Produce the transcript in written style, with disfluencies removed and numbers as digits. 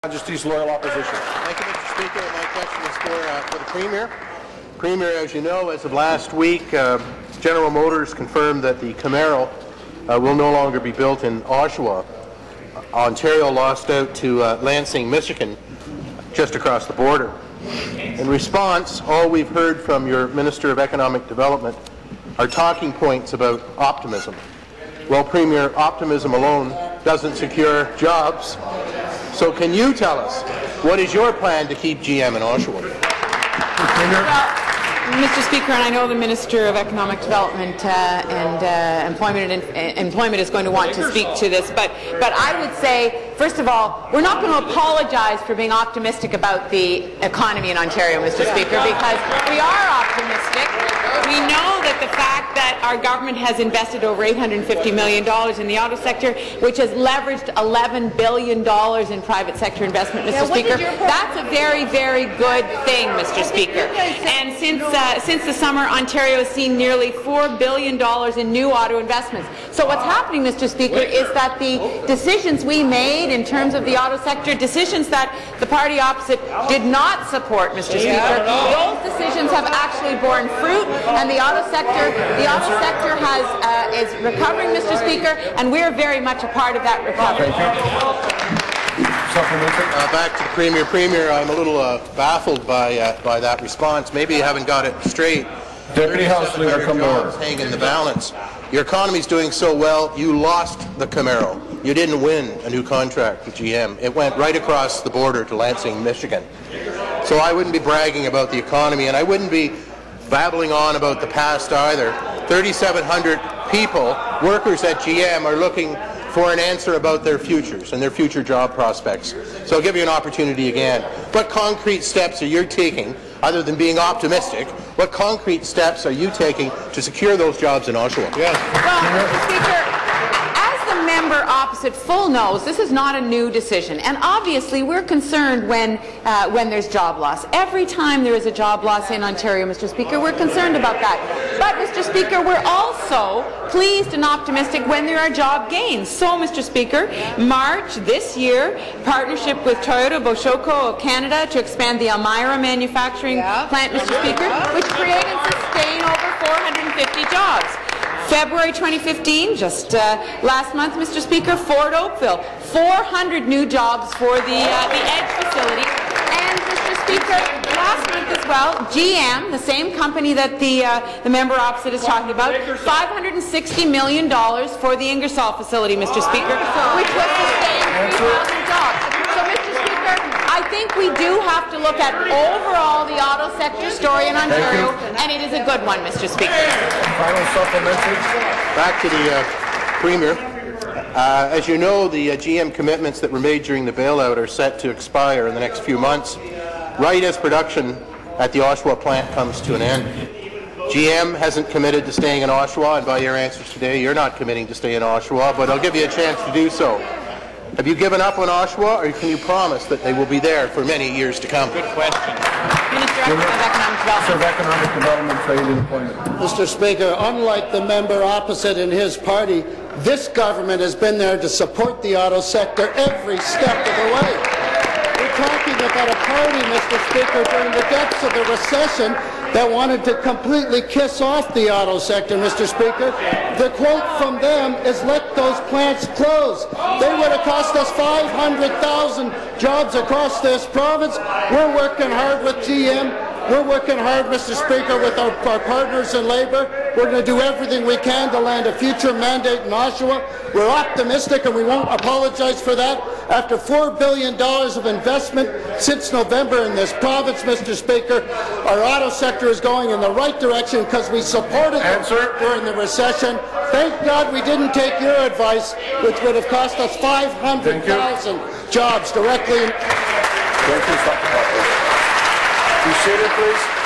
Majesty's loyal opposition. Thank you, Mr. Speaker. My question is for the Premier. Premier, as you know, as of last week, General Motors confirmed that the Camaro will no longer be built in Oshawa. Ontario lost out to Lansing, Michigan, just across the border. In response, all we've heard from your Minister of Economic Development are talking points about optimism. Well, Premier, optimism alone doesn't secure jobs. So can you tell us, what is your plan to keep GM in Oshawa? Well, Mr. Speaker, and I know the Minister of Economic Development and Employment is going to want to speak to this, but I would say, first of all, we're not going to apologize for being optimistic about the economy in Ontario, Mr. Speaker, because we are optimistic. We know that the fact that our government has invested over $850 million in the auto sector, which has leveraged $11 billion in private sector investment, Mr. Speaker, that's a very, very good thing, Mr. Speaker. And since the summer, Ontario has seen nearly $4 billion in new auto investments. So what's happening, Mr. Speaker, is that the decisions we made in terms of the auto sector, decisions that the party opposite did not support, Mr. Speaker, those decisions have actually borne fruit, and the auto sector is recovering, Mr. Speaker, and we're very much a part of that recovery. Back to the Premier. Premier, I'm a little baffled by that response. Maybe you haven't got it straight. Deputy House Leader, come to order. Hang in the balance. Your economy's doing so well, you lost the Camaro. You didn't win a new contract with GM. It went right across the border to Lansing, Michigan. So I wouldn't be bragging about the economy, and I wouldn't be babbling on about the past either. 3,700 people, workers at GM, are looking for an answer about their futures and their future job prospects. So I'll give you an opportunity again. What concrete steps are you taking, other than being optimistic, what concrete steps are you taking to secure those jobs in Oshawa? Yes. Well, Mr. Speaker, as the member opposite full knows, this is not a new decision. And obviously, we're concerned when there's job loss. Every time there is a job loss in Ontario, Mr. Speaker, we're concerned about that. But, Mr. Speaker, we're also pleased and optimistic when there are job gains. So, Mr. Speaker, March this year, partnership with Toyota Oshawa of Canada to expand the Elmira manufacturing plant, Mr. Speaker, which create and sustain over 450 jobs. February 2015, just last month, Mr. Speaker, Ford Oakville, 400 new jobs for the Edge facility. And, Mr. Speaker, last month as well, GM, the same company that the member opposite is talking about, $560 million for the Ingersoll facility, Mr. Speaker, which will sustain 3,000 jobs. So, Mr. Speaker, I think we do have to look at overall the auto sector story in Ontario, and it is a good one, Mr. Speaker. Final supplementary. Back to the Premier. As you know, the GM commitments that were made during the bailout are set to expire in the next few months, right as production at the Oshawa plant comes to an end. GM hasn't committed to staying in Oshawa, and by your answers today, you're not committing to stay in Oshawa, but I'll give you a chance to do so. Have you given up on Oshawa, or can you promise that they will be there for many years to come? Good question. Minister of Economic Development. Trade and Employment. Mr. Speaker, unlike the member opposite and his party, this government has been there to support the auto sector every step of the way. We're talking about a party, Mr. Speaker, during the depths of the recession that wanted to completely kiss off the auto sector, Mr. Speaker. The quote from them is, "Let those plants close." They would have cost us 500,000 jobs across this province. We're working hard with GM. We're working hard, Mr. Speaker, with our partners in Labour. We're going to do everything we can to land a future mandate in Oshawa. We're optimistic, and we won't apologize for that. After $4 billion of investment since November in this province, Mr. Speaker, our auto sector is going in the right direction because we supported them during the recession. Thank God we didn't take your advice, which would have cost us 500,000 jobs directly. Thank you. Be seated, please.